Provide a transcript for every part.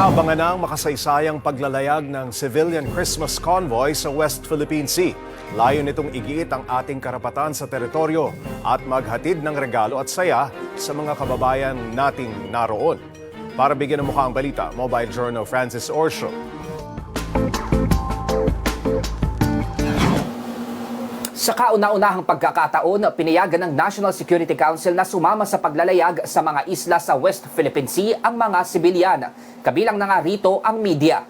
Inaabangan ng makasaysayang paglalayag ng civilian Christmas convoy sa West Philippine Sea. Layo nitong igiit ang ating karapatan sa teritoryo at maghatid ng regalo at saya sa mga kababayan nating naroon. Para bigyan ng mukha ang balita, Mobile Journal Francis Orsio. Sa kauna-unahang pagkakataon, pinayagan ng National Security Council na sumama sa paglalayag sa mga isla sa West Philippine Sea ang mga sibilyan. Kabilang na nga rito ang media.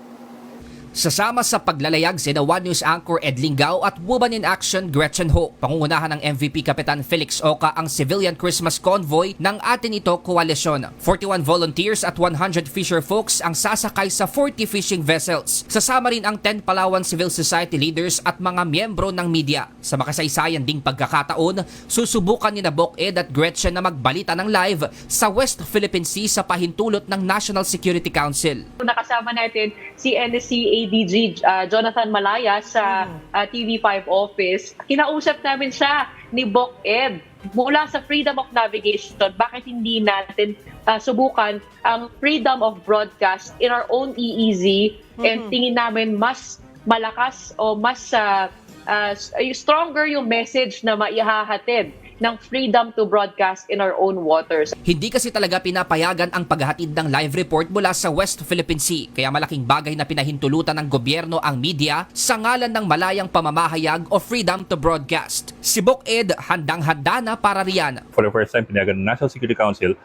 Sasama sa paglalayag sina One News anchor Ed Lingao at Woman in Action Gretchen Ho. Pangungunahan ng MVP Kapitan Felix Oca ang civilian Christmas convoy ng Atin Ito Koalisyon. 41 volunteers at 100 fisher folks ang sasakay sa 40 fishing vessels. Sasama rin ang 10 Palawan civil society leaders at mga miyembro ng media. Sa makasaysayan ding pagkakataon, susubukan ni na Bok Ed at Gretchen na magbalita ng live sa West Philippine Sea sa pahintulot ng National Security Council. Nakasama natin si NSC ADG Jonathan Malaya sa TV5 office. Kinausap namin siya ni Bok Ed mula sa freedom of navigation. Bakit hindi natin subukan ang freedom of broadcast in our own EEZ and tingin namin mas malakas o mas stronger yung message na maihahatid ng freedom to broadcast in our own waters. Hindi kasi talaga pinapayagan ang paghahatid ng live report mula sa West Philippine Sea, kaya malaking bagay na pinahintulutan ng gobyerno ang media sa ngalan ng malayang pamamahayag o freedom to broadcast. Si Bok Ed handang-handa na para riyan. For the first time, pinayagan ng National Security Council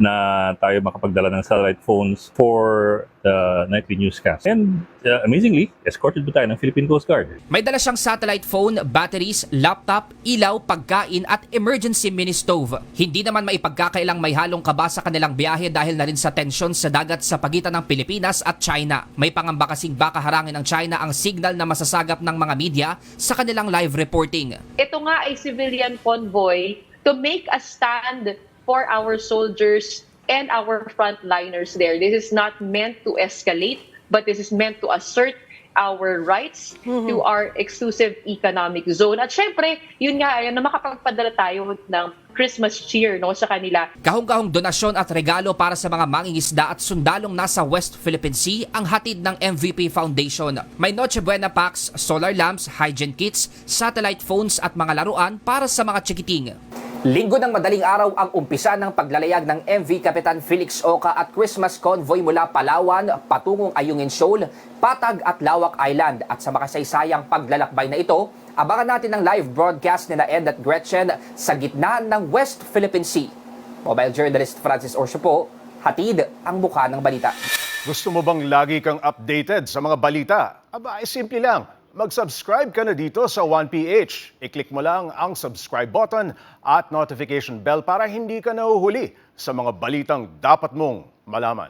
na tayo makapagdala ng satellite phones for the nightly newscast. And amazingly, escorted po tayo ng Philippine Coast Guard. May dala siyang satellite phone, batteries, laptop, ilaw, pagkain at emergency mini stove. Hindi naman maipagkakailang may halong kaba sa kanilang biyahe dahil na rin sa tensyon sa dagat sa pagitan ng Pilipinas at China. May pangamba kasing baka harangin ng China ang signal na masasagap ng mga media sa kanilang live reporting. Ito nga ay civilian convoy to make a stand for our soldiers and our frontliners there. This is not meant to escalate, but this is meant to assert our rights to our exclusive economic zone. At syempre, yun nga, na makapagpadala tayo ng Christmas cheer sa kanila. Kahong-kahong donasyon at regalo para sa mga mangingisda at sundalong nasa West Philippine Sea ang hatid ng MVP Foundation. May Noche Buena packs, solar lamps, hygiene kits, satellite phones at mga laruan para sa mga chikiting. Linggo ng madaling araw ang umpisa ng paglalayag ng MV Kapitan Felix Oca at Christmas convoy mula Palawan patungong Ayungin Shoal, Patag at Lawak Island. At sa makasaysayang paglalakbay na ito, abangan natin ang live broadcast nila Ed at Gretchen sa gitna ng West Philippine Sea. Mobile journalist Francis Orsio po, hatid ang mukha ng balita. Gusto mo bang lagi kang updated sa mga balita? Aba, ay simple lang. Mag-subscribe ka na dito sa 1PH. I-click mo lang ang subscribe button at notification bell para hindi ka nahuhuli sa mga balitang dapat mong malaman.